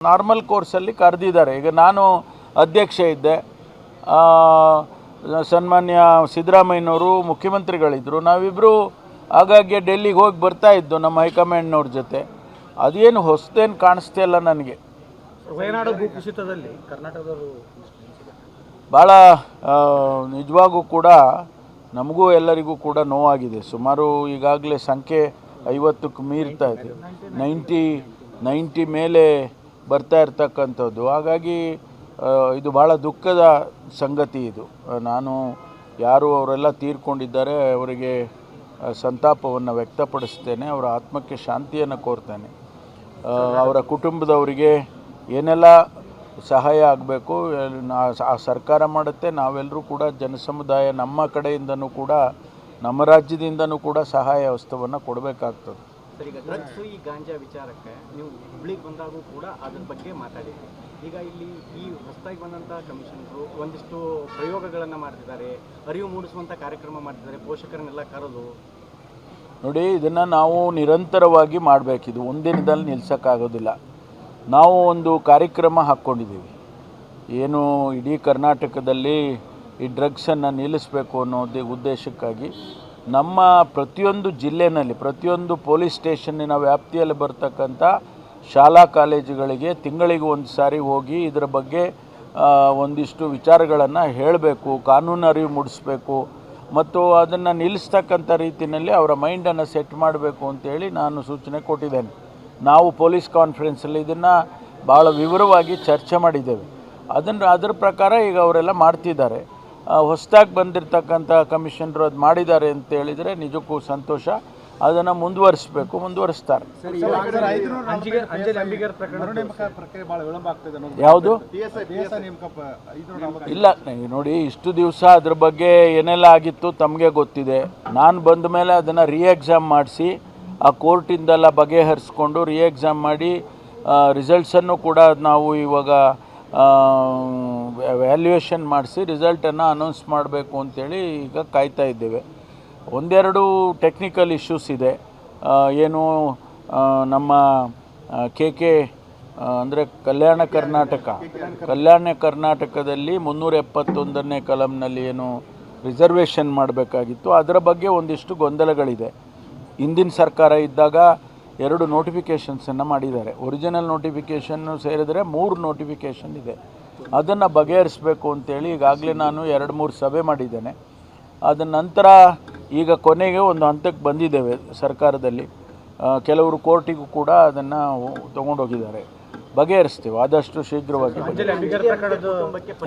Normal ಕೋರ್ಸಲ್ಲಿ ಕರೆದಿದ್ದಾರೆ. ಈಗ ನಾನು ಅಧ್ಯಕ್ಷ ಇದ್ದೆ, ಸನ್ಮಾನ್ಯ ಸಿದ್ದರಾಮಯ್ಯನವರು ಮುಖ್ಯಮಂತ್ರಿಗಳಿದ್ದರು. ನಾವಿಬ್ಬರು ಆಗಾಗ್ಗೆ ಡೆಲ್ಲಿಗೆ ಹೋಗಿ ಬರ್ತಾ ಇದ್ದು ನಮ್ಮ ಹೈಕಮಾಂಡ್ನವ್ರ ಜೊತೆ. ಅದೇನು ಹೊಸದೇನು ಕಾಣಿಸ್ತಾ ಇಲ್ಲ ನನಗೆ. ವಯನಾಡು ಭೂಕುಸಿತದಲ್ಲಿ ಕರ್ನಾಟಕದವರು ಭಾಳ ನಿಜವಾಗೂ ಕೂಡ ನಮಗೂ ಎಲ್ಲರಿಗೂ ಕೂಡ ನೋವಾಗಿದೆ. ಸುಮಾರು ಈಗಾಗಲೇ ಸಂಖ್ಯೆ 50ಕ್ಕೆ ಮೀರ್ತಾ ಇದೆ, 90 ಮೇಲೆ ಬರ್ತಾ ಇರ್ತಕ್ಕಂಥದ್ದು. ಹಾಗಾಗಿ ಇದು ಭಾಳ ದುಃಖದ ಸಂಗತಿ. ಇದು ನಾನು ಯಾರು ಅವರೆಲ್ಲ ತೀರ್ಕೊಂಡಿದ್ದಾರೆ ಅವರಿಗೆ ಸಂತಾಪವನ್ನು ವ್ಯಕ್ತಪಡಿಸ್ತೇನೆ, ಅವರ ಆತ್ಮಕ್ಕೆ ಶಾಂತಿಯನ್ನು ಕೋರ್ತೇನೆ. ಅವರ ಕುಟುಂಬದವರಿಗೆ ಏನೆಲ್ಲ ಸಹಾಯ ಆಗಬೇಕು ಆ ಸರ್ಕಾರ ಮಾಡುತ್ತೆ. ನಾವೆಲ್ಲರೂ ಕೂಡ ಜನಸಮುದಾಯ ನಮ್ಮ ಕಡೆಯಿಂದನೂ ಕೂಡ ನಮ್ಮ ರಾಜ್ಯದಿಂದನೂ ಕೂಡ ಸಹಾಯ ವಸ್ತುವನ್ನು ಕೊಡಬೇಕಾಗ್ತದೆ. ಸರ್, ಈಗ ಡ್ರಗ್ಸು ಈ ಗಾಂಜಾ ವಿಚಾರಕ್ಕೆ ನೀವು ಹುಬ್ಳಿಗೆ ಬಂದಾಗೂ ಕೂಡ ಅದ್ರ ಬಗ್ಗೆ ಮಾತಾಡಿದ್ರಿ. ಈಗ ಇಲ್ಲಿ ಈ ಹೊಸದಾಗಿ ಬಂದಂಥ ಕಮಿಷನರು ಒಂದಿಷ್ಟು ಪ್ರಯೋಗಗಳನ್ನು ಮಾಡ್ತಿದ್ದಾರೆ, ಅರಿವು ಮೂಡಿಸುವಂಥ ಕಾರ್ಯಕ್ರಮ ಮಾಡ್ತಿದ್ದಾರೆ, ಪೋಷಕರನ್ನೆಲ್ಲ ಕರೆದು. ನೋಡಿ, ಇದನ್ನು ನಾವು ನಿರಂತರವಾಗಿ ಮಾಡಬೇಕಿದು, ಒಂದಿನದಲ್ಲಿ ನಿಲ್ಲಿಸೋಕ್ಕಾಗೋದಿಲ್ಲ. ನಾವು ಒಂದು ಕಾರ್ಯಕ್ರಮ ಹಾಕ್ಕೊಂಡಿದ್ದೀವಿ, ಏನು ಇಡೀ ಕರ್ನಾಟಕದಲ್ಲಿ ಈ ಡ್ರಗ್ಸನ್ನು ನಿಲ್ಲಿಸಬೇಕು ಅನ್ನೋ ಉದ್ದೇಶಕ್ಕಾಗಿ ನಮ್ಮ ಪ್ರತಿಯೊಂದು ಜಿಲ್ಲೆಯಲ್ಲಿ ಪ್ರತಿಯೊಂದು ಪೊಲೀಸ್ ಸ್ಟೇಷನ್ನಿನ ವ್ಯಾಪ್ತಿಯಲ್ಲಿ ಬರ್ತಕ್ಕಂಥ ಶಾಲಾ ಕಾಲೇಜುಗಳಿಗೆ ತಿಂಗಳಿಗೆ ಒಂದು ಸಾರಿ ಹೋಗಿ ಇದರ ಬಗ್ಗೆ ಒಂದಿಷ್ಟು ವಿಚಾರಗಳನ್ನು ಹೇಳಬೇಕು, ಕಾನೂನು ಅರಿವು ಮೂಡಿಸ್ಬೇಕು ಮತ್ತು ಅದನ್ನು ನಿಲ್ಲಿಸ್ತಕ್ಕಂಥ ರೀತಿಯಲ್ಲಿ ಅವರ ಮೈಂಡನ್ನು ಸೆಟ್ ಮಾಡಬೇಕು ಅಂತೇಳಿ ನಾನು ಸೂಚನೆ ಕೊಟ್ಟಿದ್ದೇನೆ. ನಾವು ಪೊಲೀಸ್ ಕಾನ್ಫರೆನ್ಸಲ್ಲಿ ಇದನ್ನು ಭಾಳ ವಿವರವಾಗಿ ಚರ್ಚೆ ಮಾಡಿದ್ದೇವೆ. ಅದರ ಪ್ರಕಾರ ಈಗ ಅವರೆಲ್ಲ ಮಾಡ್ತಿದ್ದಾರೆ. ಹೊಸದಾಗಿ ಬಂದಿರತಕ್ಕಂಥ ಕಮಿಷನರು ಅದು ಮಾಡಿದ್ದಾರೆ ಅಂತ ಹೇಳಿದರೆ ನಿಜಕ್ಕೂ ಸಂತೋಷ. ಅದನ್ನು ಮುಂದುವರಿಸ್ತಾರೆ. ಯಾವುದು ಇಲ್ಲ ನೋಡಿ, ಇಷ್ಟು ದಿವಸ ಅದ್ರ ಬಗ್ಗೆ ಏನೆಲ್ಲ ಆಗಿತ್ತು ತಮಗೆ ಗೊತ್ತಿದೆ. ನಾನು ಬಂದ ಮೇಲೆ ಅದನ್ನು ಎಕ್ಸಾಮ್ ಮಾಡಿಸಿ ಆ ಕೋರ್ಟಿಂದೆಲ್ಲ ಬಗೆಹರಿಸ್ಕೊಂಡು ಎಕ್ಸಾಮ್ ಮಾಡಿ ರಿಸಲ್ಟ್ಸನ್ನು ಕೂಡ ನಾವು ಇವಾಗ ವ್ಯಾಲ್ಯೂಯೇಷನ್ ಮಾಡಿಸಿ ರಿಸಲ್ಟನ್ನು ಅನೌನ್ಸ್ ಮಾಡಬೇಕು ಅಂಥೇಳಿ ಈಗ ಕಾಯ್ತಾ ಇದ್ದೇವೆ. ಒಂದೆರಡು ಟೆಕ್ನಿಕಲ್ ಇಶ್ಯೂಸ್ ಇದೆ. ಏನು ನಮ್ಮ ಕೆ ಅಂದರೆ ಕಲ್ಯಾಣ ಕರ್ನಾಟಕದಲ್ಲಿ 371ನೇ ಕಲಂನಲ್ಲಿ ಏನು ರಿಸರ್ವೇಷನ್ ಮಾಡಬೇಕಾಗಿತ್ತು, ಅದರ ಬಗ್ಗೆ ಒಂದಿಷ್ಟು ಗೊಂದಲಗಳಿದೆ. ಹಿಂದಿನ ಸರ್ಕಾರ ಇದ್ದಾಗ 2 ನೋಟಿಫಿಕೇಷನ್ಸನ್ನು ಮಾಡಿದ್ದಾರೆ. ಒರಿಜಿನಲ್ ನೋಟಿಫಿಕೇಷನ್ನು ಸೇರಿದರೆ 3 ನೋಟಿಫಿಕೇಷನ್ ಇದೆ. ಅದನ್ನು ಬಗೆಹರಿಸಬೇಕು ಅಂತೇಳಿ ಈಗಾಗಲೇ ನಾನು 2-3 ಸಭೆ ಮಾಡಿದ್ದೇನೆ. ಅದರ ನಂತರ ಈಗ ಕೊನೆಗೆ ಒಂದು ಹಂತಕ್ಕೆ ಬಂದಿದ್ದೇವೆ ಸರ್ಕಾರದಲ್ಲಿ. ಕೆಲವರು ಕೋರ್ಟಿಗೂ ಕೂಡ ಅದನ್ನು ತೊಗೊಂಡೋಗಿದ್ದಾರೆ. ಬಗೆಹರಿಸ್ತೀವಿ ಆದಷ್ಟು ಶೀಘ್ರವಾಗಿ.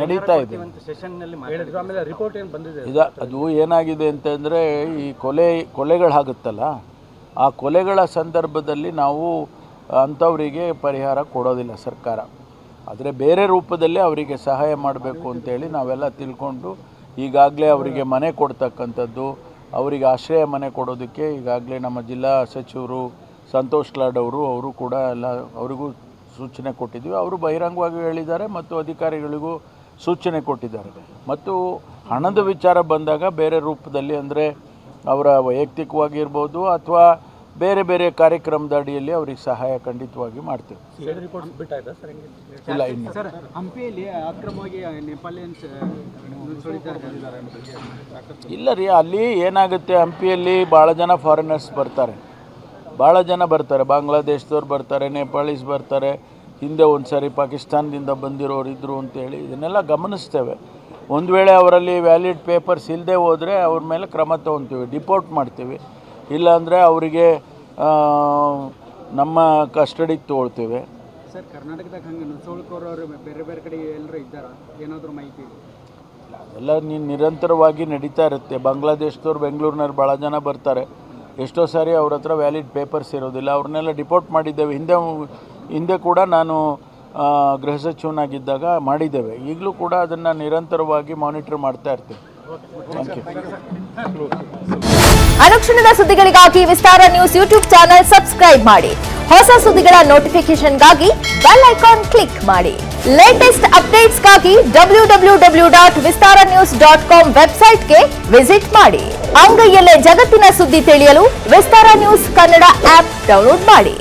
ನಡೀತಾ ಇದೆ. ಅದು ಏನಾಗಿದೆ ಅಂತಂದರೆ, ಈ ಕೊಲೆಗಳಾಗುತ್ತಲ್ಲ, ಆ ಕೊಲೆಗಳ ಸಂದರ್ಭದಲ್ಲಿ ನಾವು ಅಂಥವರಿಗೆ ಪರಿಹಾರ ಕೊಡೋದಿಲ್ಲ ಸರ್ಕಾರ. ಆದರೆ ಬೇರೆ ರೂಪದಲ್ಲಿ ಅವರಿಗೆ ಸಹಾಯ ಮಾಡಬೇಕು ಅಂತೇಳಿ ನಾವೆಲ್ಲ ತಿಳ್ಕೊಂಡು ಈಗಾಗಲೇ ಅವರಿಗೆ ಮನೆ ಕೊಡ್ತಕ್ಕಂಥದ್ದು, ಅವರಿಗೆ ಆಶ್ರಯ ಮನೆ ಕೊಡೋದಕ್ಕೆ ಈಗಾಗಲೇ ನಮ್ಮ ಜಿಲ್ಲಾ ಸಚಿವರು ಸಂತೋಷ್ ಲಾಡ್ ಅವರು ಕೂಡ ಎಲ್ಲ ಅವರಿಗೂ ಸೂಚನೆ ಕೊಟ್ಟಿದ್ದೀವಿ. ಅವರು ಬಹಿರಂಗವಾಗಿ ಹೇಳಿದ್ದಾರೆ ಮತ್ತು ಅಧಿಕಾರಿಗಳಿಗೂ ಸೂಚನೆ ಕೊಟ್ಟಿದ್ದಾರೆ. ಮತ್ತು ಹಣದ ವಿಚಾರ ಬಂದಾಗ ಬೇರೆ ರೂಪದಲ್ಲಿ, ಅಂದರೆ ಅವರ ವೈಯಕ್ತಿಕವಾಗಿರ್ಬೋದು ಅಥವಾ ಬೇರೆ ಕಾರ್ಯಕ್ರಮದ ಅಡಿಯಲ್ಲಿ ಅವ್ರಿಗೆ ಸಹಾಯ ಖಂಡಿತವಾಗಿ ಮಾಡ್ತೀವಿ. ಇಲ್ಲ, ಇನ್ನು ಹಂಪಿಯಲ್ಲಿ ಅಕ್ರಮವಾಗಿ ನೇಪಾಳಿಯನ್ಸ್ ಇಲ್ಲ ರೀ. ಅಲ್ಲಿ ಏನಾಗುತ್ತೆ, ಹಂಪಿಯಲ್ಲಿ ಭಾಳ ಜನ ಫಾರಿನರ್ಸ್ ಬರ್ತಾರೆ, ಬಾಂಗ್ಲಾದೇಶದವ್ರು ಬರ್ತಾರೆ, ನೇಪಾಳೀಸ್ ಬರ್ತಾರೆ, ಹಿಂದೆ ಒಂದು ಸಾರಿ ಪಾಕಿಸ್ತಾನದಿಂದ ಬಂದಿರೋರು ಇದ್ದರು ಅಂತೇಳಿ ಇದನ್ನೆಲ್ಲ ಗಮನಿಸ್ತೇವೆ. ಒಂದು ವೇಳೆ ಅವರಲ್ಲಿ ವ್ಯಾಲಿಡ್ ಪೇಪರ್ಸ್ ಇಲ್ಲದೆ ಹೋದರೆ ಅವ್ರ ಮೇಲೆ ಕ್ರಮ ತೊಗೊತೀವಿ, ಡಿಪೋರ್ಟ್ ಮಾಡ್ತೀವಿ. ಇಲ್ಲಾಂದರೆ ಅವರಿಗೆ ನಮ್ಮ ಕಸ್ಟಡಿಗೆ ತೊಗೊಳ್ತೀವಿ. ಸರ್, ಕರ್ನಾಟಕದಾಗ ಹಂಗೆ ನುಸುಳುಕೋರವರು ಬೇರೆ ಕಡೆ ಎಲ್ಲರೂ ಇದ್ದಾರಾ, ಏನಾದರೂ ಮಾಹಿತಿ? ಅದೆಲ್ಲ ನಿರಂತರವಾಗಿ ನಡೀತಾ ಇರುತ್ತೆ. ಬಾಂಗ್ಲಾದೇಶದವ್ರು ಬೆಂಗಳೂರಿನವ್ರು ಭಾಳ ಜನ ಬರ್ತಾರೆ. ಎಷ್ಟೋ ಸಾರಿ ಅವ್ರ ಹತ್ರ ವ್ಯಾಲಿಡ್ ಪೇಪರ್ಸ್ ಇರೋದಿಲ್ಲ, ಅವ್ರನ್ನೆಲ್ಲ ಡಿಪೋರ್ಟ್ ಮಾಡಿದ್ದೇವೆ. ಹಿಂದೆ ಕೂಡ ನಾನು ಗೃಹ ಸಚಿವನಾಗಿದ್ದಾಗ ಮಾಡಿದ್ದೇವೆ. ಈಗಲೂ ಕೂಡ ಅದನ್ನು ನಿರಂತರವಾಗಿ ಮಾನಿಟರ್ ಮಾಡ್ತಾ ಇರ್ತೀವಿ. Thank you. ಅನುಕ್ಷಣದ ಸುದ್ದಿಗಳಿಗಾಗಿ Vistara news YouTube channel subscribe ಮಾಡಿ. ಹೊಸ ಸುದ್ದಿಗಳ ನೋಟಿಫಿಕೇಶನ್ಗಾಗಿ ಬೆಲ್ ಐಕಾನ್ ಕ್ಲಿಕ್ ಮಾಡಿ. ಲೇಟೆಸ್ಟ್ ಅಪ್ಡೇಟ್ಸ್ಗಾಗಿ www.vistaranews.com ವೆಬ್ಸೈಟ್ಗೆ ವಿಸಿಟ್ ಮಾಡಿ. ಅಂಗೈಯಲ್ಲೇ ಜಗತ್ತಿನ ಸುದ್ದಿ ತಿಳಿಯಲು Vistara news Kannada app download ಮಾಡಿ.